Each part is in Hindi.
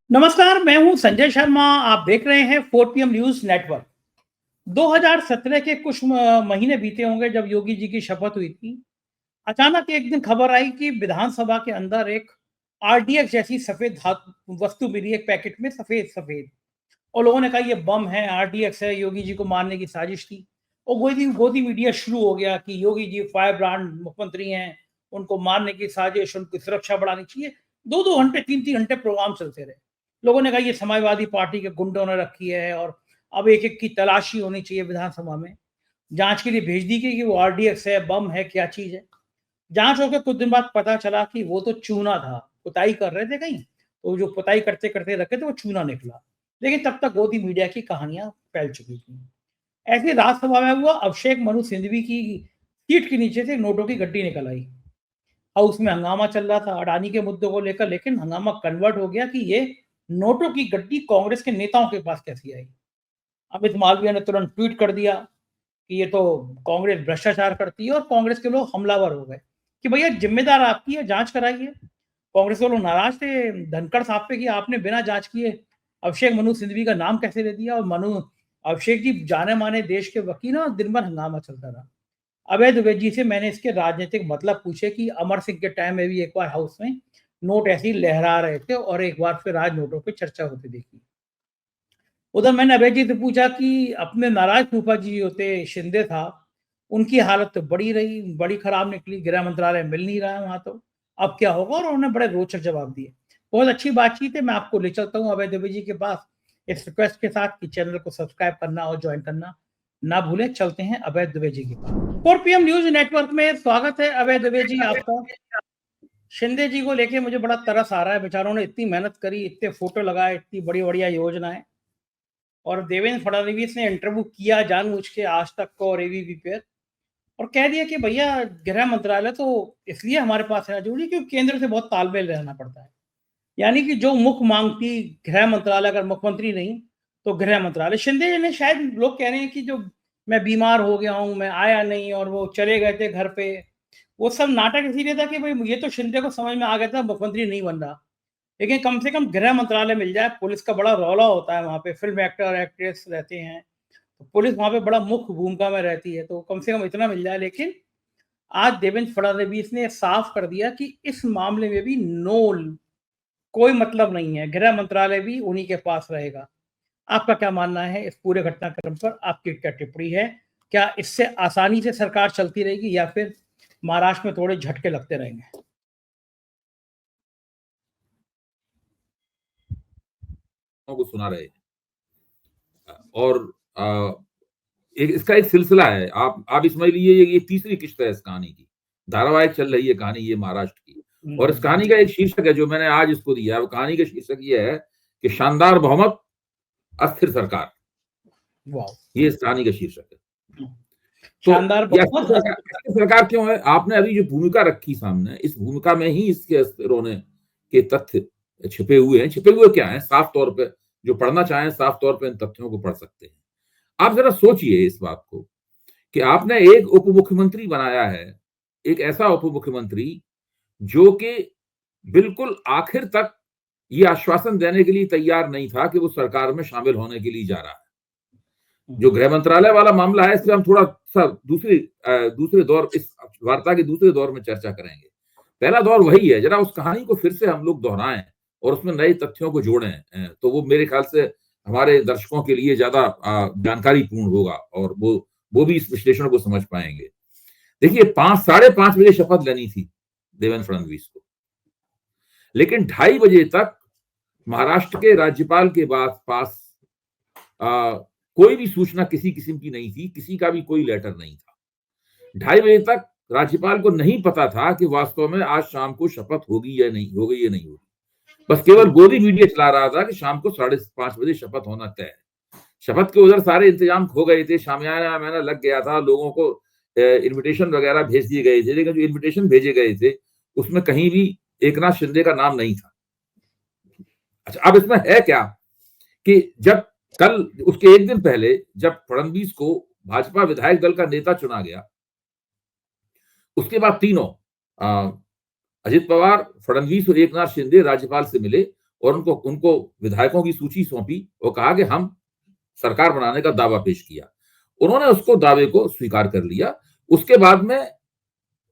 नमस्कार, मैं हूं संजय शर्मा। आप देख रहे हैं 4 PM न्यूज नेटवर्क। 2017 के कुछ महीने बीते होंगे जब योगी जी की शपथ हुई थी। अचानक एक दिन खबर आई कि विधानसभा के अंदर एक आरडीएक्स जैसी सफेद धातु वस्तु मिली, एक पैकेट में सफेद सफेद। और लोगों ने कहा ये बम है, आरडीएक्स है, योगी जी को मारने की साजिश थी। और गोदी गोदी मीडिया शुरू हो गया कि योगी जी फायर ब्रांड मुख्यमंत्री हैं, उनको मारने की साजिश, उनकी सुरक्षा बढ़ानी चाहिए। 2-2 घंटे, 3-3 घंटे प्रोग्राम चलते रहे। लोगों ने कहा ये समाजवादी पार्टी के गुंडों ने रखी है और अब एक एक की तलाशी होनी चाहिए विधानसभा में। जांच के लिए भेज दी गई कि वो आरडीएक्स है, बम है, क्या चीज है। जांच होकर कुछ दिन बाद पता चला कि वो तो चूना था। पुताई कर रहे थे कहीं, तो जो पुताई करते करते रखे थे वो चूना निकला। लेकिन तब तक गोदी मीडिया की कहानियां फैल चुकी थी। ऐसे राज्यसभा में हुआ, अभिषेक मनु सिंघवी की सीट के नीचे से नोटों की गड्डी निकल आई। हाउस में हंगामा चल रहा था अडानी के मुद्दों को लेकर, लेकिन हंगामा कन्वर्ट हो गया कि ये नोटों की गड्डी कांग्रेस के नेताओं के पास कैसी आई। अमित मालवीय ने तुरंत ट्वीट कर दिया कि ये तो कांग्रेस भ्रष्टाचार करती है, और कांग्रेस के लोग हमलावर हो गए कि भैया जिम्मेदार आपकी है, जांच कराइए। कांग्रेस के लोग नाराज थे धनखड़ साहब पे कि आपने बिना जांच किए अभिषेक मनु सिंघवी का नाम कैसे दे दिया। और मनु अभिषेक जी जाने माने देश के वकील हैं और दिन भर हंगामा चलता रहा। अभय दुबे जी से मैंने इसके राजनीतिक मतलब पूछे कि अमर सिंह के टाइम में भी एक बार हाउस में नोट ऐसे ही लहरा रहे थे और एक बार फिर आज नोटों पे चर्चा होती देखी। उधर मैंने अभय जी से पूछा कि अपने नाराज फूफा जी होते शिंदे था, उनकी हालत तो बड़ी रही, बड़ी खराब निकली, गृह मंत्रालय मिल नहीं रहा है वहां, तो अब क्या होगा। और उन्होंने बड़े रोचक जवाब दिए। बहुत अच्छी बातचीत है। मैं आपको ले चलता हूँ अभय दुबे जी के पास, इस रिक्वेस्ट के साथ कि चैनल को सब्सक्राइब करना और ज्वाइन करना ना भूलें। चलते हैं अभय दुबे जी के पास। 4 PM न्यूज नेटवर्क में स्वागत है अभय दुबे जी आपका। शिंदे जी को लेके मुझे बड़ा तरस आ रहा है, बेचारों ने इतनी मेहनत करी, इतने फोटो लगाए, इतनी बड़ी बढ़िया योजनाएं, और देवेंद्र फडणवीस ने इंटरव्यू किया जानबूझ के आज तक को और एबीपी पे, और कह दिया कि भैया गृह मंत्रालय तो इसलिए हमारे पास रहना जरूरी है क्योंकि केंद्र से बहुत तालमेल रहना पड़ता है। यानी कि जो मुख्य मांग थी गृह मंत्रालय, अगर मुख्यमंत्री नहीं तो गृह मंत्रालय। शिंदे जी ने, शायद लोग कह रहे हैं कि जो मैं बीमार हो गया हूं, मैं आया नहीं और वो चले गए थे घर पे, वो सब नाटक इसीलिए था कि भाई ये तो शिंदे को समझ में आ गया था मुख्यमंत्री नहीं बन रहा। लेकिन कम से कम गृह मंत्रालय मिल जाए। पुलिस का बड़ा रौला होता है वहां पे, फिल्म एक्टर एक्ट्रेस रहते हैं, तो पुलिस वहां पे बड़ा मुख्य भूमिका में रहती है, तो कम से कम इतना मिल जाए। लेकिन आज देवेंद्र फडणवीस ने साफ कर दिया कि इस मामले में भी नो, कोई मतलब नहीं है, गृह मंत्रालय भी उन्हीं के पास रहेगा। आपका क्या मानना है इस पूरे घटनाक्रम पर? आपकी क्या टिप्पणी है? क्या इससे आसानी से सरकार चलती रहेगी या फिर महाराष्ट्र में थोड़े झटके लगते रहेंगे? को सुना रहे हैं और एक इसका एक सिलसिला है। आप समझ लीजिए ये तीसरी किस्त है इस कहानी की। धारावाहिक चल रही है कहानी ये महाराष्ट्र की, और इस कहानी का एक शीर्षक है जो मैंने आज इसको दिया है। वो कहानी का शीर्षक ये है कि शानदार बहुमत, अस्थिर सरकार। ये इस कहानी का शीर्षक है। तो शानदार बहुमत, अस्थिर सरकार क्यों है? आपने अभी जो भूमिका रखी सामने, इस भूमिका में ही इसके अस्थिर होने के तथ्य छिपे हुए हैं। छिपे हुए क्या है? साफ तौर पे जो पढ़ना चाहें साफ तौर पे इन तथ्यों को पढ़ सकते हैं। आप जरा सोचिए इस बात को कि आपने एक उप मुख्यमंत्री बनाया है, एक ऐसा उप मुख्यमंत्री जो कि बिल्कुल आखिर तक ये आश्वासन देने के लिए तैयार नहीं था कि वो सरकार में शामिल होने के लिए जा रहा है। जो गृह मंत्रालय वाला मामला है, इससे हम थोड़ा सा दूसरे दौर, इस वार्ता के दूसरे दौर में चर्चा करेंगे। पहला दौर वही है, जरा उस कहानी को फिर से हम लोग दोहराएं और उसमें नए तथ्यों को जोड़ें, तो वो मेरे ख्याल से हमारे दर्शकों के लिए ज्यादा जानकारी पूर्ण होगा और वो भी इस विश्लेषण को समझ पाएंगे। देखिए, 5-5:30 बजे शपथ लेनी थी देवेंद्र फडणवीस को, लेकिन 2:30 बजे तक महाराष्ट्र के राज्यपाल के पास कोई भी सूचना किसी किस्म की नहीं थी, किसी का भी कोई लेटर नहीं था। 2:30 बजे तक राज्यपाल को नहीं पता था कि वास्तव में आज शाम को शपथ होगी या नहीं होगी। बस केवल गोदी मीडिया चला रहा था कि शाम को 5:30 बजे शपथ होना तय है। शपथ के उधर सारे इंतजाम हो गए थे, शामियाना मैंने लग गया था, लोगों को इनविटेशन वगैरह भेज दिए गए थे, लेकिन जो इनविटेशन भेजे गए थे उसमें कहीं भी एकनाथ शिंदे का नाम नहीं था। अच्छा, अब इसमें है क्या कि जब कल उसके एक दिन पहले जब फडणवीस को भाजपा विधायक दल का नेता चुना गया, उसके बाद तीनों अजित पवार, फडणवीस और एकनाथ शिंदे राज्यपाल से मिले और उनको उनको विधायकों की सूची सौंपी और कहा कि हम सरकार बनाने का दावा पेश किया। उन्होंने उसको दावे को स्वीकार कर लिया। उसके बाद में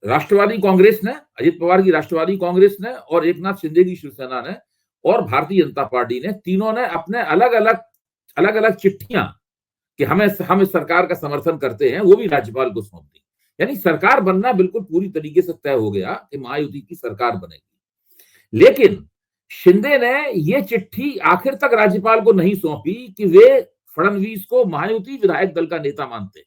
राष्ट्रवादी कांग्रेस ने, अजित पवार की राष्ट्रवादी कांग्रेस ने और एकनाथ शिंदे की शिवसेना ने और भारतीय जनता पार्टी ने, तीनों ने अपने अलग अलग चिट्ठियां कि हम इस सरकार का समर्थन करते हैं, वो भी राज्यपाल को सौंप दी। यानी सरकार बनना बिल्कुल पूरी तरीके से तय हो गया कि महायुति की सरकार बनेगी। लेकिन शिंदे ने ये चिट्ठी आखिर तक राज्यपाल को नहीं सौंपी कि वे फडणवीस को महायुति विधायक दल का नेता मानते।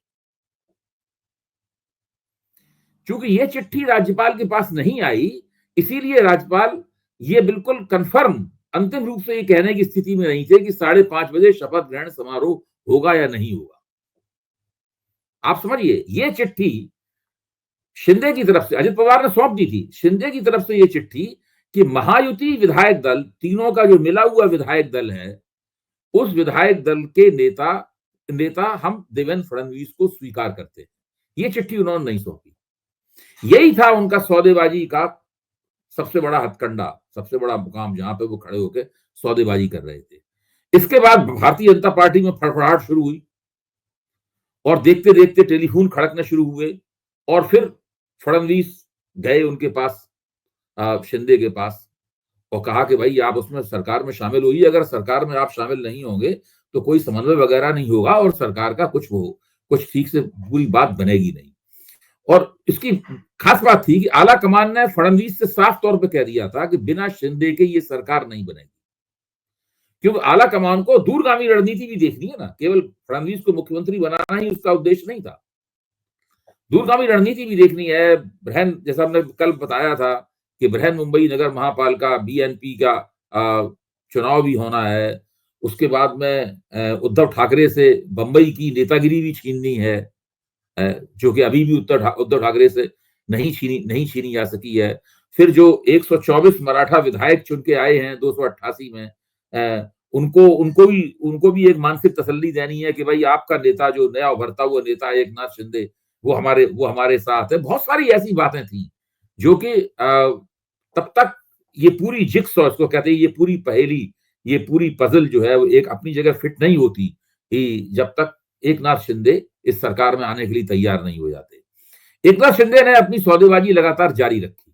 चूंकि ये चिट्ठी राज्यपाल के पास नहीं आई, इसीलिए राज्यपाल ये बिल्कुल कंफर्म अंतिम रूप से ये कहने की स्थिति में नहीं थे कि 5:30 बजे शपथ ग्रहण समारोह होगा या नहीं होगा। आप समझिए, ये चिट्ठी शिंदे की तरफ से, अजित पवार ने सौंप दी थी, शिंदे की तरफ से ये चिट्ठी कि महायुति विधायक दल, तीनों का जो मिला हुआ विधायक दल है, उस विधायक दल के नेता हम देवेंद्र फडणवीस को स्वीकार करते हैं। ये चिट्ठी उन्होंने नहीं सौंपी। यही था उनका सौदेबाजी का सबसे बड़ा हथकंडा, सबसे बड़ा मुकाम, जहां पे वो खड़े होकर सौदेबाजी कर रहे थे। इसके बाद भारतीय जनता पार्टी में फड़फड़ाहट शुरू हुई और देखते देखते टेलीफोन खड़कने शुरू हुए और फिर फडणवीस गए उनके पास, शिंदे के पास, और कहा कि भाई आप उसमें सरकार में शामिल होइए, अगर सरकार में आप शामिल नहीं होंगे तो कोई समन्वय वगैरह नहीं होगा और सरकार का कुछ ठीक से पूरी बात बनेगी नहीं। और इसकी खास बात थी कि आला कमान ने फडणवीस से साफ तौर पे कह दिया था कि बिना शिंदे के ये सरकार नहीं बनेगी, क्योंकि आला कमान को दूरगामी रणनीति भी देखनी है ना, केवल फडणवीस को मुख्यमंत्री बनाना ही उसका उद्देश्य नहीं था, दूरगामी रणनीति भी देखनी है। बृहन, जैसा हमने कल बताया था कि बृहन मुंबई नगर महापालिका बीएनपी का चुनाव भी होना है। उसके बाद में उद्धव ठाकरे से बंबई की नेतागिरी भी छीननी है, जो कि अभी भी उद्धव ठाकरे से नहीं छीनी जा सकी है। फिर जो 124 मराठा विधायक चुन के आए हैं 288 में, उनको भी एक मानसिक तसल्ली देनी है कि भाई आपका नेता, जो नया उभरता हुआ नेता है एकनाथ शिंदे, वो हमारे साथ है। बहुत सारी ऐसी बातें थी जो कि तब तक ये पूरी जिक्सॉ, इसको कहते हैं, ये पूरी पहेली, ये पूरी पजल जो है वो एक अपनी जगह फिट नहीं होती कि जब तक एकनाथ शिंदे इस सरकार में आने के लिए तैयार नहीं हो जाते। एकनाथ शिंदे ने अपनी सौदेबाजी लगातार जारी रखी।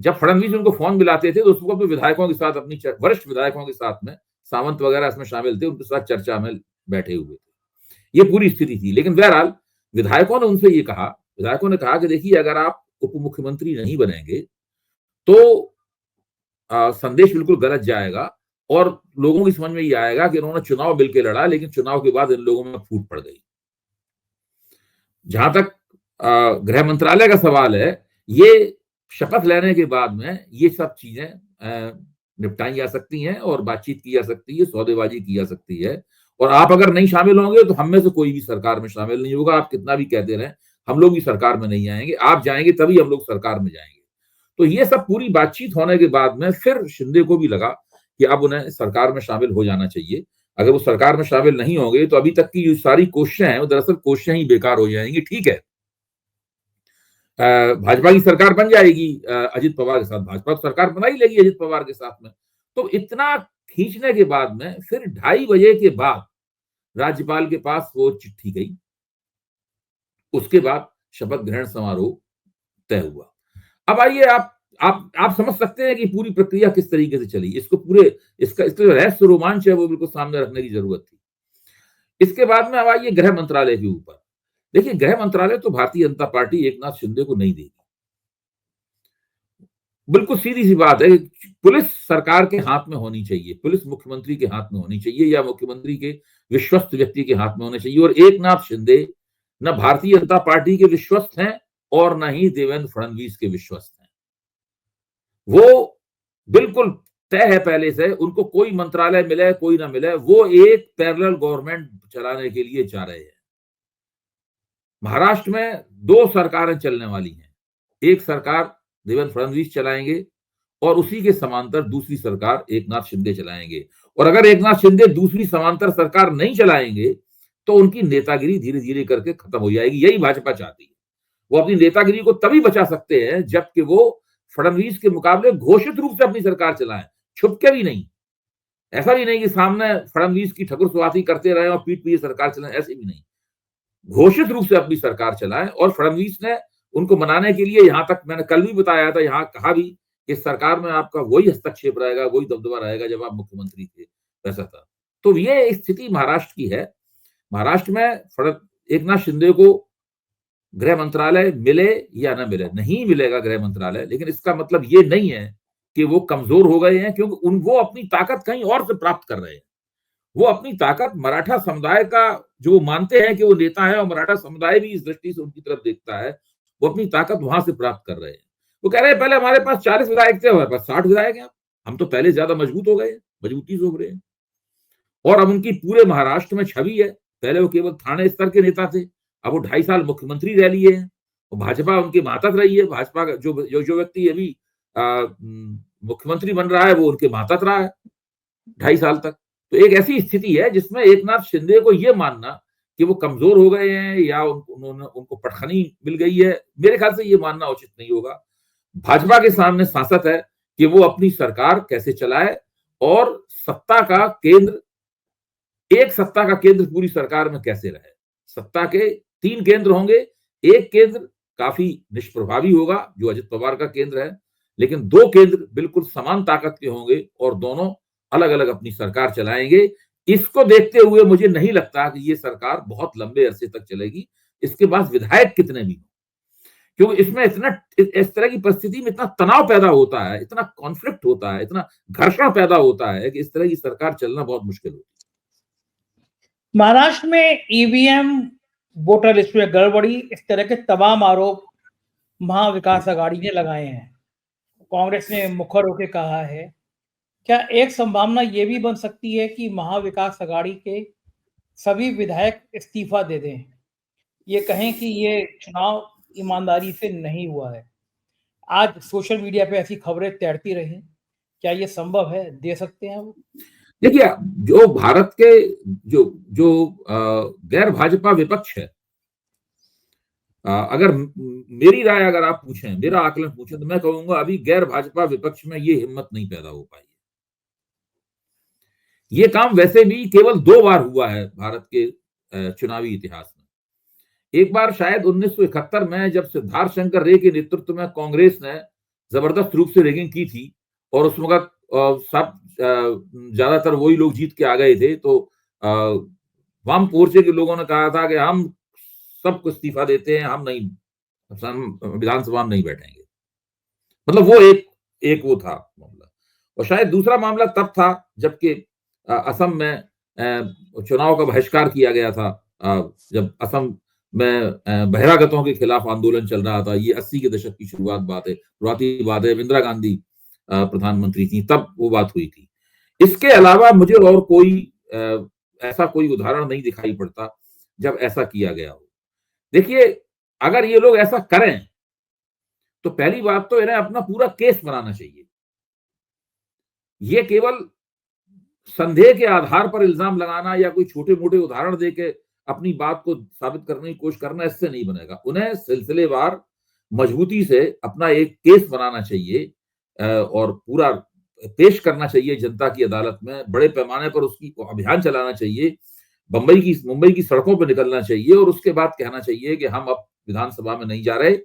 जब फडणवीस उनको फोन मिलाते थे तो उसको अपने विधायकों के साथ, अपनी वरिष्ठ विधायकों के साथ में, सावंत वगैरह इसमें शामिल थे, उनके साथ चर्चा में बैठे हुए थे। ये पूरी स्थिति थी। लेकिन बहरहाल विधायकों ने उनसे ये कहा, विधायकों ने कहा कि देखिए, अगर आप उप मुख्यमंत्री नहीं बनेंगे तो संदेश बिल्कुल गलत जाएगा और लोगों की समझ में ये आएगा कि इन्होंने चुनाव मिलकर लड़ा, लेकिन चुनाव के बाद इन लोगों में फूट पड़ गई। जहां तक गृह मंत्रालय का सवाल है, ये शपथ लेने के बाद में ये सब चीजें निपटाई जा सकती हैं और बातचीत की जा सकती है, सौदेबाजी की जा सकती है। और आप अगर नहीं शामिल होंगे तो हम में से कोई भी सरकार में शामिल नहीं होगा। आप कितना भी कहते रहे, हम लोग भी सरकार में नहीं आएंगे, आप जाएंगे तभी हम लोग सरकार में जाएंगे। तो ये सब पूरी बातचीत होने के बाद में फिर शिंदे को भी लगा कि अब उन्हें सरकार में शामिल हो जाना चाहिए। अगर वो सरकार में शामिल नहीं होंगे तो अभी तक की जो सारी कोशिशें हैं वो दरअसल कोशिशें ही बेकार हो जाएंगी। ठीक है, भाजपा की सरकार बन जाएगी अजित पवार के साथ, भाजपा सरकार बना ही लेगी अजित पवार के साथ में। तो इतना खींचने के बाद में फिर 2:30 बजे के बाद राज्यपाल के पास वो चिट्ठी गई। उसके बाद शपथ ग्रहण समारोह तय हुआ। अब आइए, आप समझ सकते हैं कि पूरी प्रक्रिया किस तरीके से चली। इसका जो रहस्य रोमांच है वो बिल्कुल सामने रखने की जरूरत थी। इसके बाद में अब आइए गृह मंत्रालय के ऊपर। देखिए, गृह मंत्रालय तो भारतीय जनता पार्टी एकनाथ शिंदे को नहीं देगी। बिल्कुल सीधी सी बात है, पुलिस सरकार के हाथ में होनी चाहिए, पुलिस मुख्यमंत्री के हाथ में होनी चाहिए या मुख्यमंत्री के विश्वस्त व्यक्ति के हाथ में होना चाहिए। और एकनाथ शिंदे न भारतीय जनता पार्टी के विश्वस्त हैं और न ही देवेंद्र फडणवीस के विश्वस्त हैं। वो बिल्कुल तय है पहले से, उनको कोई मंत्रालय मिले कोई ना मिले, वो एक पैरेलल गवर्नमेंट चलाने के लिए जा रहे हैं। महाराष्ट्र में 2 सरकारें चलने वाली हैं। एक सरकार देवेंद्र फडणवीस चलाएंगे और उसी के समांतर दूसरी सरकार एकनाथ शिंदे चलाएंगे। और अगर एकनाथ शिंदे दूसरी समांतर सरकार नहीं चलाएंगे तो उनकी नेतागिरी धीरे धीरे करके खत्म हो जाएगी। यही भाजपा चाहती है। वो अपनी नेतागिरी को तभी बचा सकते हैं जबकि वो फडणवीस के मुकाबले घोषित रूप से अपनी सरकार चलाएं, छुप के भी नहीं। ऐसा भी नहीं कि सामने फडणवीस की ठकुर सुवाती करते रहे और पीठ पीछे सरकार चलाए, ऐसे भी नहीं। घोषित रूप से अपनी सरकार चलाएं, और फडणवीस ने उनको मनाने के लिए, यहां तक मैंने कल भी बताया था, यहां कहा भी कि सरकार में आपका वही हस्तक्षेप रहेगा, वही दबदबा रहेगा जब आप मुख्यमंत्री थे, वैसा था। तो ये स्थिति महाराष्ट्र की है। महाराष्ट्र में एकनाथ शिंदे को गृह मंत्रालय मिले या न मिले, नहीं मिलेगा गृह मंत्रालय, लेकिन इसका मतलब ये नहीं है कि वो कमजोर हो गए हैं, क्योंकि वो अपनी ताकत कहीं और से प्राप्त कर रहे हैं। वो अपनी ताकत मराठा समुदाय का, जो मानते हैं कि वो नेता है और मराठा समुदाय भी इस दृष्टि से उनकी तरफ देखता है, वो अपनी ताकत वहां से प्राप्त कर रहे हैं। वो कह रहे हैं पहले हमारे पास 40 विधायक थे, हमारे पास 60 विधायक हैं, हम तो पहले ज्यादा मजबूत हो गए, मजबूती से उभरे हैं। और अब उनकी पूरे महाराष्ट्र में छवि है। पहले वो केवल थाने स्तर के नेता थे, अब वो 2.5 साल मुख्यमंत्री रह लिए हैं, और भाजपा उनकी मातहत रही है। भाजपा का जो व्यक्ति अभी मुख्यमंत्री बन रहा है, वो उनके मातहत रहा है 2.5 साल तक। तो एक ऐसी स्थिति है जिसमें एकनाथ शिंदे को ये मानना कि वो कमजोर हो गए हैं या उनको पटखनी मिल गई है, मेरे ख्याल से ये मानना उचित नहीं होगा। भाजपा के सामने सांसद है कि वो अपनी सरकार कैसे चलाए, और सत्ता का केंद्र, एक सत्ता का केंद्र पूरी सरकार में कैसे रहे। सत्ता के 3 केंद्र होंगे, एक केंद्र काफी निष्प्रभावी होगा जो अजित पवार का केंद्र है, लेकिन 2 केंद्र बिल्कुल समान ताकत के होंगे और दोनों अलग अलग अपनी सरकार चलाएंगे। इसको देखते हुए मुझे नहीं लगता कि ये सरकार बहुत लंबे अरसे तक चलेगी, इसके पास विधायक कितने भी, क्योंकि इसमें इस तरह की परिस्थिति में इतना तनाव पैदा होता है, इतना कॉन्फ्लिक्ट होता है, इतना घर्षण पैदा होता है कि इस तरह की सरकार चलना बहुत मुश्किल होती है। महाराष्ट्र में ईवीएम, वोटर लिस्ट में गड़बड़ी, इस तरह के तमाम आरोप महाविकास आघाड़ी ने लगाए हैं। कांग्रेस ने मुखर होकर कहा है, क्या एक संभावना ये भी बन सकती है कि महाविकास आघाड़ी के सभी विधायक इस्तीफा दे दें, ये कहें कि ये चुनाव ईमानदारी से नहीं हुआ है? आज सोशल मीडिया पे ऐसी खबरें तैरती रही, क्या ये संभव है? दे सकते हैं वो? देखिए, जो भारत के जो जो गैर भाजपा विपक्ष है, अगर मेरी राय अगर आप पूछें, मेरा आकलन पूछें, तो मैं कहूंगा अभी गैर भाजपा विपक्ष में ये हिम्मत नहीं पैदा हो पाई है। ये काम वैसे भी केवल 2 बार हुआ है भारत के चुनावी इतिहास में। एक बार शायद 1971 में, जब सिद्धार्थ शंकर रे के नेतृत्व में कांग्रेस ने जबरदस्त रूप से रैगिंग की थी, और उस वक्त सब ज्यादातर वही लोग जीत के आ गए थे, तो वाम मोर्चे के लोगों ने कहा था कि हम सबको इस्तीफा देते हैं, हम नहीं, विधानसभा में नहीं बैठेंगे। मतलब वो एक वो था मामला। और शायद दूसरा मामला तब था जबकि असम में चुनाव का बहिष्कार किया गया था, जब असम में बहिरागतों के खिलाफ आंदोलन चल रहा था। ये 80 के दशक की शुरुआती बात है, इंदिरा गांधी प्रधानमंत्री थी, तब वो बात हुई थी। इसके अलावा मुझे और कोई ऐसा कोई उदाहरण नहीं दिखाई पड़ता जब ऐसा किया गया हो। देखिए, अगर ये लोग ऐसा करें तो पहली बात तो इन्हें अपना पूरा केस बनाना चाहिए। ये केवल संदेह के आधार पर इल्जाम लगाना या कोई छोटे मोटे उदाहरण देके अपनी बात को साबित करने की कोशिश करना, इससे नहीं बनेगा। उन्हें सिलसिलेवार मजबूती से अपना एक केस बनाना चाहिए और पूरा पेश करना चाहिए जनता की अदालत में। बड़े पैमाने पर उसकी अभियान चलाना चाहिए, मुंबई की सड़कों पर निकलना चाहिए, और उसके बाद कहना चाहिए कि हम अब विधानसभा में नहीं जा रहे,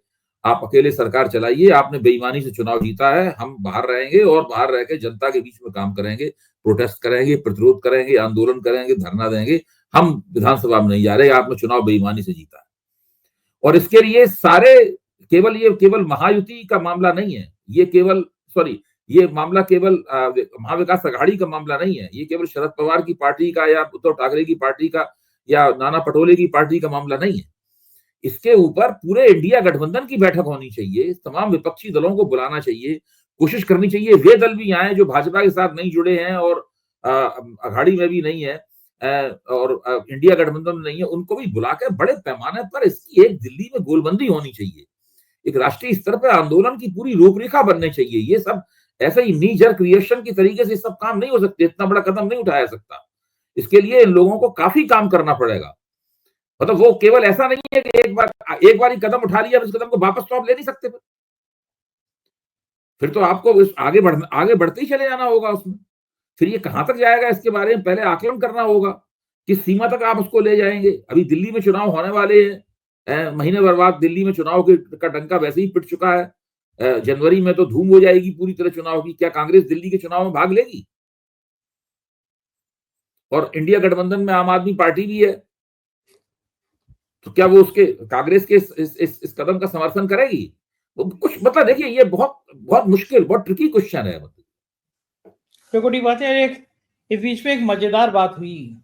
आप अकेले सरकार चलाइए, आपने बेईमानी से चुनाव जीता है, हम बाहर रहेंगे और बाहर रह के जनता के बीच में काम करेंगे, प्रोटेस्ट करेंगे, प्रतिरोध करेंगे, आंदोलन करेंगे, धरना देंगे, हम विधानसभा में नहीं जा रहे, आपने चुनाव बेईमानी से जीता है। और इसके लिए ये केवल महायुति का मामला नहीं है, ये मामला केवल महाविकास आघाड़ी का मामला नहीं है, ये केवल शरद पवार की पार्टी का या उद्धव ठाकरे की पार्टी का या नाना पटोले की पार्टी का मामला नहीं है। इसके ऊपर पूरे इंडिया गठबंधन की बैठक होनी चाहिए, तमाम विपक्षी दलों को बुलाना चाहिए, कोशिश करनी चाहिए वे दल भी आए जो भाजपा के साथ नहीं जुड़े हैं और आघाड़ी में भी नहीं है और इंडिया गठबंधन में नहीं है, उनको भी बुलाकर बड़े पैमाने पर इसकी एक दिल्ली में गोलबंदी होनी चाहिए। एक राष्ट्रीय स्तर पर आंदोलन की पूरी रूपरेखा बननी चाहिए। ये सब ऐसे ही नी जर्क रिएक्शन की तरीके से सब काम नहीं हो सकते, इतना बड़ा कदम नहीं उठाया सकता। इसके लिए इन लोगों को काफी काम करना पड़ेगा। मतलब वो केवल ऐसा नहीं है कि एक बार ही कदम उठा लिया, इस कदम को वापस तो आप ले नहीं सकते। फिर तो आपको आगे बढ़ते ही चले जाना होगा उसमें। फिर ये कहां तक जाएगा, इसके बारे में पहले आकलन करना होगा, किस सीमा तक आप उसको ले जाएंगे। अभी दिल्ली में चुनाव होने वाले हैं, महीने भर बाद दिल्ली में चुनाव का डंका वैसे ही पिट चुका है। जनवरी में तो धूम हो जाएगी पूरी तरह चुनाव की। क्या कांग्रेस दिल्ली के चुनाव में भाग लेगी? और इंडिया गठबंधन में आम आदमी पार्टी भी है, तो क्या वो उसके कांग्रेस के इस कदम का समर्थन करेगी? वो कुछ मतलब देखिए, ये बहुत बहुत मुश्किल, बहुत ट्रिकी क्वेश्चन है। छोटी बात है। इस बीच में एक मजेदार बात हुई।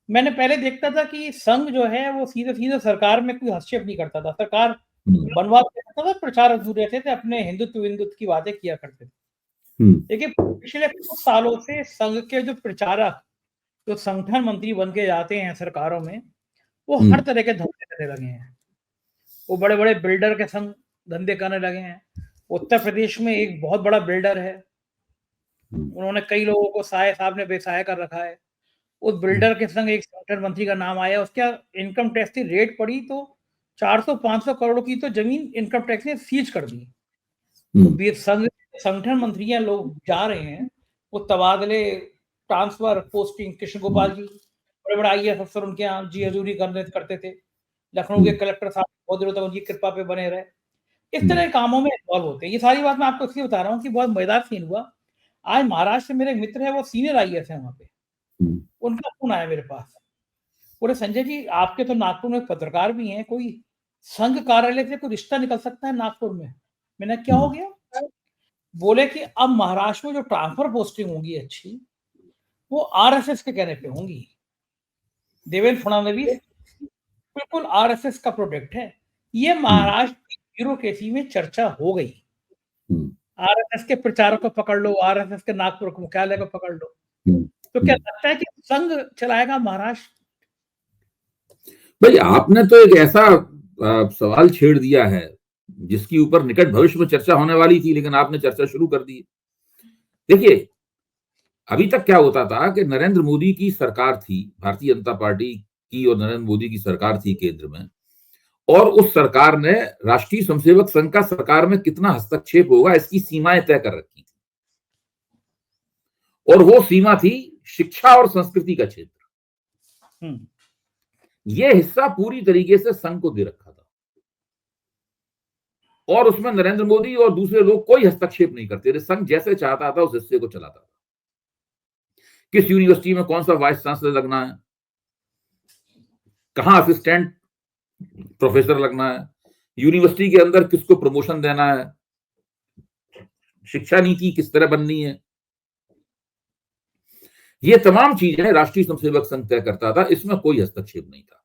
मैंने पहले देखता था कि संघ जो है वो सीधे सीधे सरकार में कोई हस्तक्षेप नहीं करता था। सरकार बनवा करता था, प्रचार अधूरे रहते थे, अपने हिंदुत्व की बातें किया करते थे। देखिए पिछले कुछ सालों से संघ के जो प्रचारक, जो संगठन मंत्री बन के जाते हैं सरकारों में, वो हर तरह के धंधे करने लगे हैं। वो बड़े बड़े बिल्डर के संग धंधे करने लगे हैं। उत्तर प्रदेश में एक बहुत बड़ा बिल्डर है, उन्होंने कई लोगों को साहब ने बेसहाय कर रखा है। उस बिल्डर के संग एक संगठन मंत्री का नाम आया, उसके इनकम टैक्स की रेट पड़ी तो 400-500 करोड़ की तो जमीन इनकम टैक्स ने सीज कर दी। तो संगठन मंत्री लोग जा रहे हैं, वो तबादले, ट्रांसफर, पोस्टिंग, कृष्ण गोपाल जी बड़े बड़े IAS अफसर उनके यहाँ जी हजूरी करते थे। लखनऊ के कलेक्टर साहब बहुत दिनों तक उनकी कृपा पे बने रहे। इस तरह के कामों में इन्वॉल्व होते हैं। ये सारी बात मैं आपको इसलिए बता रहा हूँ कि बहुत मजेदार सीन हुआ। आज महाराष्ट्र में मेरे एक मित्र है, वो सीनियर IAS है वहां पे। उनका फोन आया मेरे पास, बोले संजय जी आपके तो नागपुर में पत्रकार भी हैं, कोई संघ कार्यालय से कोई रिश्ता निकल सकता है नागपुर में? मैंने क्या हो गया? बोले कि अब महाराष्ट्र में जो ट्रांसफर पोस्टिंग होंगी अच्छी, वो RSS के कहने पे होंगी। देवेंद्र फडणवीस बिल्कुल RSS का प्रोडक्ट है। ये महाराष्ट्र की ब्यूरोक्रेसी में चर्चा हो गई। RSS के प्रचारक को पकड़ लो, RSS के नागपुर मुख्यालय को पकड़ लो। तो क्या लगता है कि संघ चलाएगा महाराष्ट्र? भाई आपने तो एक ऐसा सवाल छेड़ दिया है जिसके ऊपर निकट भविष्य में चर्चा होने वाली थी, लेकिन आपने चर्चा शुरू कर दी। देखिए अभी तक क्या होता था कि नरेंद्र मोदी की सरकार थी, भारतीय जनता पार्टी की, और नरेंद्र मोदी की सरकार थी केंद्र में, और उस सरकार ने राष्ट्रीय स्वयंसेवक संघ का सरकार में कितना हस्तक्षेप होगा इसकी सीमाएं तय कर रखी थी, और वो सीमा थी शिक्षा और संस्कृति का क्षेत्र। ये हिस्सा पूरी तरीके से संघ को दे रखा था, और उसमें नरेंद्र मोदी और दूसरे लोग कोई हस्तक्षेप नहीं करते थे। संघ जैसे चाहता था उस हिस्से को चलाता था। किस यूनिवर्सिटी में कौन सा वाइस चांसलर लगना है, कहां असिस्टेंट प्रोफेसर लगना है, यूनिवर्सिटी के अंदर किसको प्रमोशन देना है, शिक्षा नीति किस तरह बननी है, ये तमाम चीजें राष्ट्रीय स्वयंसेवक संघ तय करता था। इसमें कोई हस्तक्षेप नहीं था।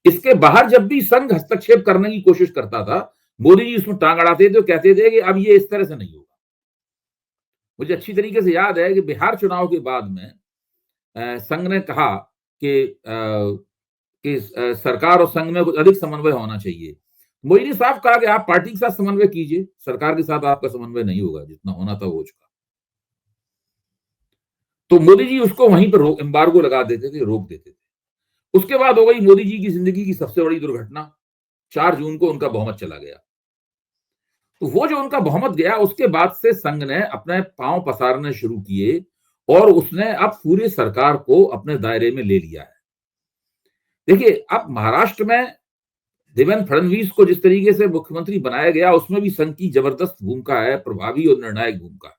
इसके बाहर जब भी संघ हस्तक्षेप करने की कोशिश करता था, मोदी जी उसमें टांग अड़ाते थे, कहते थे कि अब ये इस तरह से नहीं होगा। मुझे अच्छी तरीके से याद है कि बिहार चुनाव के बाद में संघ ने कहा कि सरकार और संघ में कुछ अधिक समन्वय होना चाहिए। मोदी ने साफ कहा कि आप पार्टी के साथ समन्वय कीजिए, सरकार के साथ आपका समन्वय नहीं होगा, जितना होना था वो हो चुका। तो मोदी जी उसको वहीं पर एम्बार्गो लगा देते थे, रोक देते थे। उसके बाद हो गई मोदी जी की जिंदगी की सबसे बड़ी दुर्घटना, 4 जून को उनका बहुमत चला गया। तो वो जो उनका बहुमत गया, उसके बाद से संघ ने अपने पांव पसारने शुरू किए, और उसने अब पूरे सरकार को अपने दायरे में ले लिया है। देखिए अब महाराष्ट्र में देवेंद्र फडणवीस को जिस तरीके से मुख्यमंत्री बनाया गया, उसमें भी संघ की जबरदस्त भूमिका है, प्रभावी और निर्णायक भूमिका।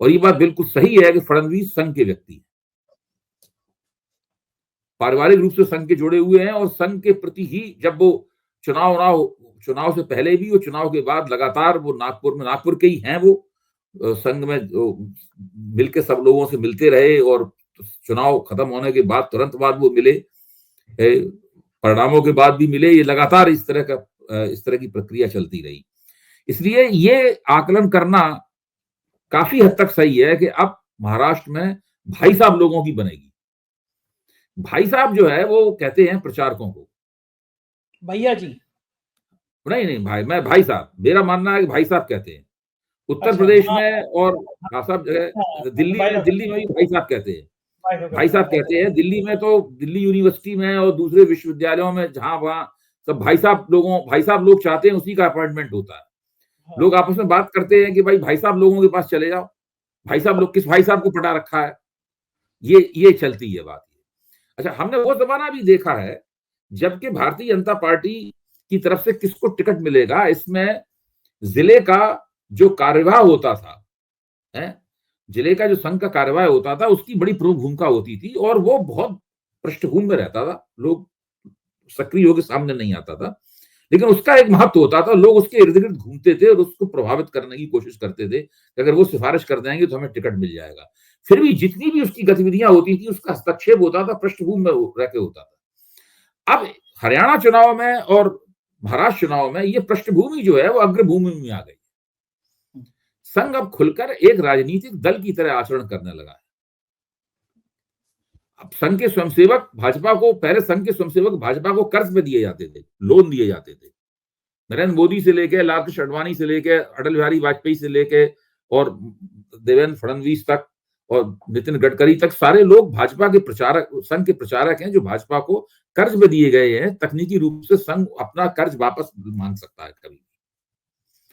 और ये बात बिल्कुल सही है कि फडणवीस संघ के व्यक्ति हैं, पारिवारिक रूप से संघ के जुड़े हुए हैं, और संघ के प्रति ही जब वो चुनाव से पहले भी और चुनाव के बाद लगातार वो नागपुर के ही हैं, वो संघ में मिलकर सब लोगों से मिलते रहे, और चुनाव खत्म होने के बाद तुरंत बाद वो मिले, परिणामों के बाद भी मिले। ये लगातार इस तरह की प्रक्रिया चलती रही। इसलिए ये आकलन करना काफी हद तक सही है कि अब महाराष्ट्र में भाई साहब लोगों की बनेगी। भाई साहब जो है वो कहते हैं प्रचारकों को भैया जी, नहीं मैं भाई साहब, मेरा मानना है कि भाई साहब कहते हैं उत्तर प्रदेश में, और सब जगह दिल्ली में भी भाई साहब कहते हैं। भाई साहब कहते हैं दिल्ली में, तो दिल्ली यूनिवर्सिटी में और दूसरे विश्वविद्यालयों में जहां वहां सब भाई साहब लोग चाहते हैं, उसी का अपॉइंटमेंट होता है। लोग आपस में बात करते हैं कि भाई साहब लोगों के पास चले जाओ, भाई साहब लोग किस भाई साहब को पटा रखा है, ये चलती है बात। अच्छा, हमने वो जमाना भी देखा है जबकि भारतीय जनता पार्टी की तरफ से किसको टिकट मिलेगा, इसमें जिले का जो कार्यवाह होता था, जिले का जो संघ का कार्यवाह होता था, उसकी बड़ी प्रमुख भूमिका होती थी और वो बहुत पृष्ठभूमि में रहता था, लोग सक्रिय होकर सामने नहीं आता था, लेकिन उसका एक महत्व होता था, लोग उसके इर्द गिर्द घूमते थे और उसको प्रभावित करने की कोशिश करते थे कि अगर वो सिफारिश कर देंगे तो हमें टिकट मिल जाएगा। फिर भी जितनी भी उसकी गतिविधियां होती थी उसका हस्तक्षेप होता था, पृष्ठभूमि में रह के होता था। अब हरियाणा चुनाव में और महाराष्ट्र चुनाव में ये पृष्ठभूमि जो है वो अग्रभूमि में आ गई। संघ अब खुलकर एक राजनीतिक दल की तरह आचरण करने लगा है। अब संघ के स्वयंसेवक भाजपा को, पहले संघ के स्वयंसेवक भाजपा को कर्ज में दिए जाते थे, लोन दिए जाते थे। नरेंद्र मोदी से लेके, लालकृष्ण आडवाणी से लेके, अटल बिहारी वाजपेयी से लेके और देवेंद्र फडणवीस तक और नितिन गडकरी तक सारे लोग भाजपा के प्रचारक, संघ के प्रचारक हैं जो भाजपा को कर्ज में दिए गए हैं। तकनीकी रूप से संघ अपना कर्ज वापस मांग सकता है कभी,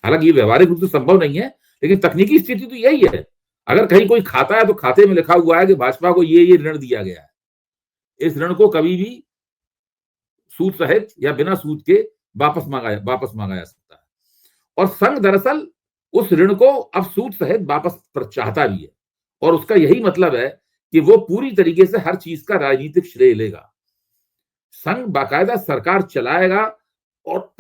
हालांकि ये व्यवहारिक रूप से संभव नहीं है, लेकिन तकनीकी स्थिति तो यही है। अगर कहीं कोई खाता है तो खाते में लिखा हुआ है कि भाजपा को ये ऋण दिया गया है, इस ऋण को कभी भी सूद सहित या बिना सूद के वापस मांगा जा सकता है। और संघ दरअसल उस ऋण को अब सूद सहित वापस चाहता भी है और उसका यही मतलब है कि वो पूरी तरीके से हर चीज का राजनीतिक श्रेय लेगा। संघ बाकायदा सरकार चलाएगा और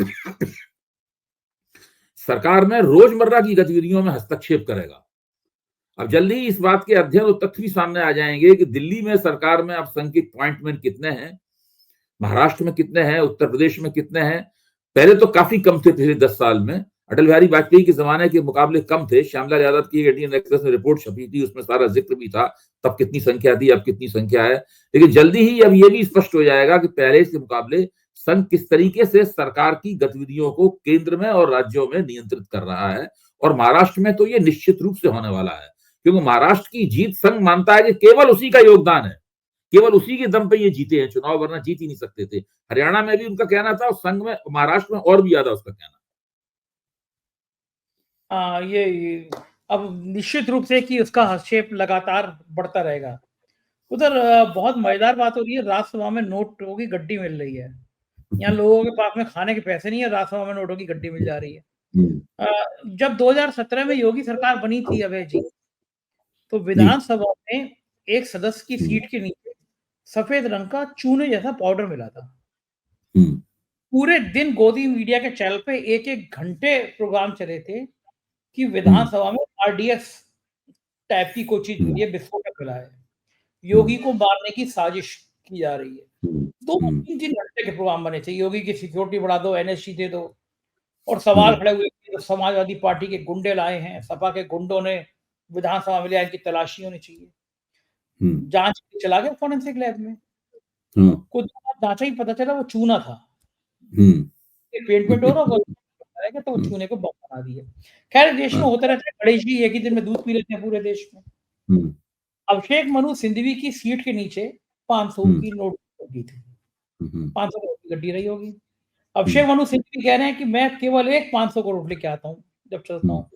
सरकार में रोजमर्रा की गतिविधियों में हस्तक्षेप करेगा। अब जल्दी ही इस बात के अध्ययन और तथ्य भी सामने आ जाएंगे कि दिल्ली में सरकार में अब संघ के अपॉइंटमेंट कितने हैं, महाराष्ट्र में कितने हैं, उत्तर प्रदेश में कितने हैं। पहले तो काफी कम थे, पिछले 10 साल में अटल बिहारी वाजपेयी के जमाने के मुकाबले कम थे। श्यामलाल यादव की इंडियन एक्सप्रेस में रिपोर्ट छपी थी, उसमें सारा जिक्र भी था, तब कितनी संख्या थी, अब कितनी संख्या है। लेकिन जल्दी ही अब ये भी स्पष्ट हो जाएगा कि पहले के मुकाबले संघ किस तरीके से सरकार की गतिविधियों को केंद्र में और राज्यों में नियंत्रित कर रहा है। और महाराष्ट्र में तो ये निश्चित रूप से होने वाला है, क्योंकि महाराष्ट्र की जीत संघ मानता है कि केवल उसी का योगदान है, केवल उसी के दम पे ये जीते हैं चुनाव, वरना जीत ही नहीं सकते थे। हरियाणा में भी उनका कहना था, संघ में, महाराष्ट्र में और भी ज्यादा उसका कहना। ये अब निश्चित रूप से कि उसका हस्तक्षेप लगातार बढ़ता रहेगा। उधर बहुत मजेदार बात हो रही है, राज्यसभा में नोटों की गड्डी मिल रही है। यहाँ लोगों के पास में खाने के पैसे नहीं है, राज्यसभा में नोटों की गड्डी मिल जा रही है। जब 2017 में योगी सरकार बनी थी अभय जी, तो विधानसभा में एक सदस्य की सीट के नीचे सफेद रंग का चूने जैसा पाउडर मिला था। पूरे दिन गोदी मीडिया के चैनल पे 1-1 घंटे प्रोग्राम चले थे कि विधानसभा में आरडीएक्स टाइप की कोई चीज मिली है, विस्फोटक मिला है, योगी को मारने की साजिश की जा रही है। 2-3 घंटे के प्रोग्राम बने थे, योगी की सिक्योरिटी बढ़ा दो, एनएससी दे दो, और सवाल खड़े हुए कि समाजवादी पार्टी के गुंडे लाए हैं, सपा के गुंडों ने विधानसभा में लिया, इनकी तलाशी होनी चाहिए। जांच चला गया फॉरेंसिक लैब में, कुछ जांचा ही पता चला वो चूना था। पेंट हो रहा होगा तो वो चूने को बम बना दिया। खैर, देश में होता रहता है, गणेश जी एक ही दिन में दूध पी लेते हैं पूरे देश में। अभिषेक मनु सिंघवी की सीट के नीचे 500 की नोट गड्डी थी, 500 करोड़ की गड्डी रही होगी। अभिषेक मनु सिंघवी कह रहे हैं कि मैं केवल एक 500 करोड़ लेके आता हूँ जब चलता हूँ।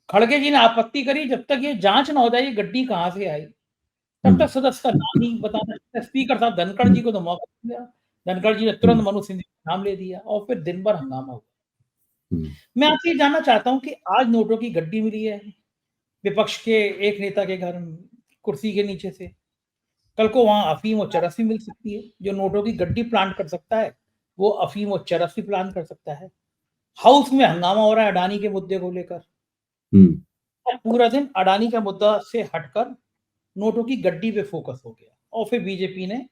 खड़गे जी ने आपत्ति करी, जब तक ये जांच ना हो जाए गड्डी कहां से आई, तब तक सदस्य का नाम नहीं बताना। स्पीकर साहब धनखड़ जी को तो मौका दिया, धनखड़ जी ने तुरंत मनु सिंघवी का नाम ले दिया और फिर दिन भर हंगामा हुआ। मैं आपसे ये जानना चाहता हूं कि आज नोटों की गड्डी मिली है विपक्ष के एक नेता के घर कुर्सी के नीचे से, कल को वहां अफीम और चरस भी मिल सकती है। जो नोटों की गड्डी प्लान कर सकता है वो अफीम और चरस भी प्लान कर सकता है। हाउस में हंगामा हो रहा है अडानी के मुद्दे को लेकर, पूरा दिन अडानी का मुद्दा से हटकर नोटों की गड्डी पे फोकस हो गया और फिर बीजेपी ने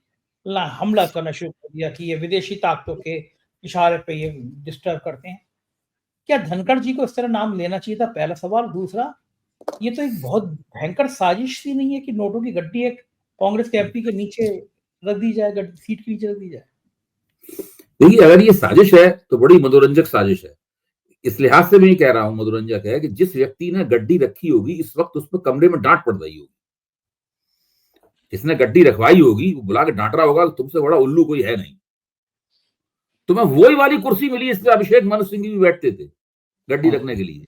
हमला करना शुरू कर दिया कि ये विदेशी ताकतों के इशारे पे ये डिस्टर्ब करते हैं। क्या धनखड़ जी को इस तरह नाम लेना चाहिए था, पहला सवाल। दूसरा, ये तो एक बहुत भयंकर साजिश सी नहीं है कि नोटों की गड्डी एक कांग्रेस के एमपी के नीचे रख दी जाए, सीट के नीचे रख दी जाए? देखिए, अगर ये साजिश है तो बड़ी मनोरंजक साजिश है। इस लिहाज से मैं ये कह रहा हूं मनोरंजक है कि जिस व्यक्ति ने गड्डी रखी होगी इस वक्त उस पर कमरे में डांट पड़ रही होगी। जिसने गड्डी रखवाई होगी वो बुला के डांट रहा होगा, तुमसे बड़ा उल्लू कोई है नहीं, तुम्हें वही वाली कुर्सी मिली इस पर अभिषेक मनु सिंघवी भी बैठते थे गड्डी रखने के लिए।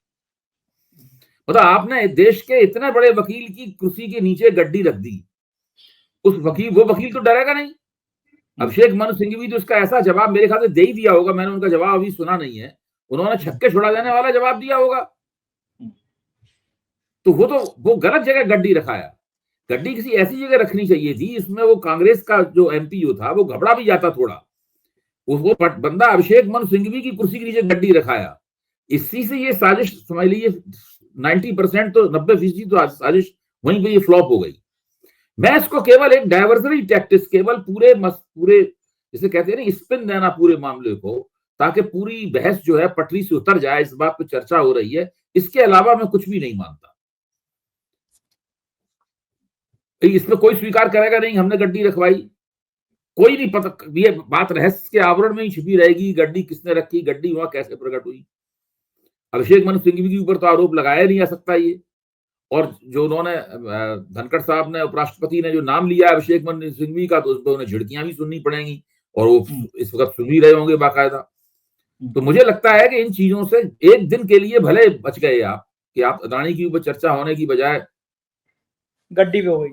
मतलब आपने देश के इतने बड़े वकील की कुर्सी के नीचे गड्डी रख दी, वो वकील तो डरेगा नहीं। अभिषेक मनु सिंघवी तो उसका ऐसा जवाब मेरे ख्याल से दे ही दिया होगा, मैंने उनका जवाब अभी सुना नहीं है, उन्होंने छक्के छुड़ा देने वाला जवाब दिया होगा। तो वो गलत जगह गड्डी रखाया। गड्डी किसी ऐसी जगह रखनी चाहिए थी इसमें वो कांग्रेस का जो एमपी था वो घबरा भी जाता थोड़ा। वो बंदा अभिषेक मनु सिंघवी की कुर्सी के नीचे गड्डी रखाया। इसी से ये साजिश समझ लीजिए 90% तो 90% तो साजिश वहीं पे ये फ्लॉप हो गई। मैं इसको केवल एक डाइवर्सरी टैक्टिक्स, केवल पूरे जिसे कहते हैं ना स्पिन देना पूरे मामले को, ताकि पूरी बहस जो है पटरी से उतर जाए, इस बात पे चर्चा हो रही है। इसके अलावा मैं कुछ भी नहीं मानता। इसमें कोई स्वीकार करेगा नहीं हमने गड्डी रखवाई, कोई नहीं पता, ये बात रहस्य के आवरण में ही छिपी रहेगी, गड्डी किसने रखी, गड्डी वहां कैसे प्रकट हुई। अभिषेक मनु सिंघवी के ऊपर तो आरोप लगाया नहीं जा सकता ये। और जो उन्होंने धनखड़ साहब ने, उपराष्ट्रपति ने जो नाम लिया अभिषेक मनु सिंघवी का, तो उस पर उन्हें झिड़कियां भी सुननी पड़ेंगी, और वो इस वक्त सुन ही रहे होंगे बाकायदा। तो मुझे लगता है कि इन चीजों से एक दिन के लिए भले बच गए आप, कि आप अदानी के ऊपर चर्चा होने की बजाय गड्डी पे हो गई,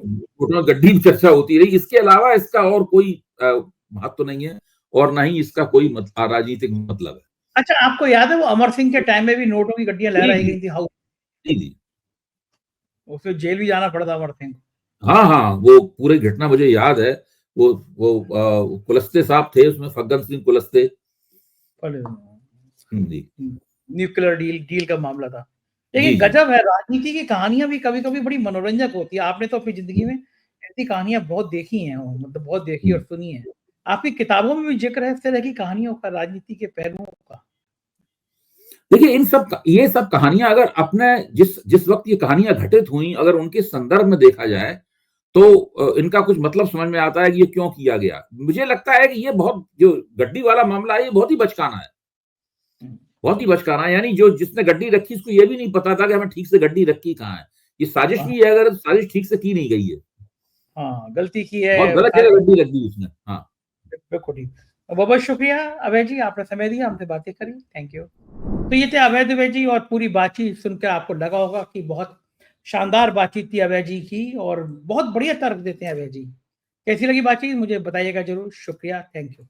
गड्डी पे चर्चा होती रही। इसके अलावा इसका और कोई महत्व तो नहीं है, और ना ही इसका कोई राजनीतिक मतलब है। अच्छा, आपको याद है वो अमर सिंह के टाइम में भी नोटों की गड्डियां लहराई गई थी हाउस? जी, उसको जेल भी जाना पड़ा था अमर सिंह। हाँ, वो पूरी घटना मुझे याद है। वो कुलस्ते साहब थे उसमें, फग्गन सिंह कुलस्ते जी। न्यूक्लियर डील का मामला था। लेकिन गजब है, राजनीति की कहानियां भी कभी कभी बड़ी मनोरंजक होती है। आपने तो अपनी जिंदगी में ऐसी कहानियां बहुत देखी हैं, मतलब बहुत देखी और सुनी है। आपकी किताबों में भी जिक्र है इस तरह की कहानियों का, राजनीति के पहलुओं का। देखिए, ये सब कहानियां अगर अपने जिस वक्त ये कहानियां घटित हुई, अगर उनके संदर्भ में देखा जाए, तो इनका कुछ मतलब समझ में आता है कि ये क्यों किया गया। मुझे लगता है कि ये बहुत, जो गड्डी वाला मामला है, ये बहुत ही बचकाना है, बहुत ही बचकाना है। यानी जो जिसने गड्डी रखी उसको ये भी नहीं पता था कि हमें ठीक से गड्डी रखी कहाँ है। ये साजिश भी है, अगर साजिश ठीक से की नहीं गई है। हाँ, गलती की है, बहुत गलत जगह गड्डी रख दी उसने। हाँ, बिल्कुल ठीक। बहुत बहुत शुक्रिया अभय जी, आपने समय दिया, हमसे बातें करी, थैंक यू। तो ये थे अभय दुबे जी, और पूरी बातचीत सुनकर आपको लगा होगा कि बहुत शानदार बातचीत थी अभय जी की, और बहुत बढ़िया तर्क देते हैं अभय जी। कैसी लगी बातचीत मुझे बताइएगा जरूर। शुक्रिया, थैंक यू।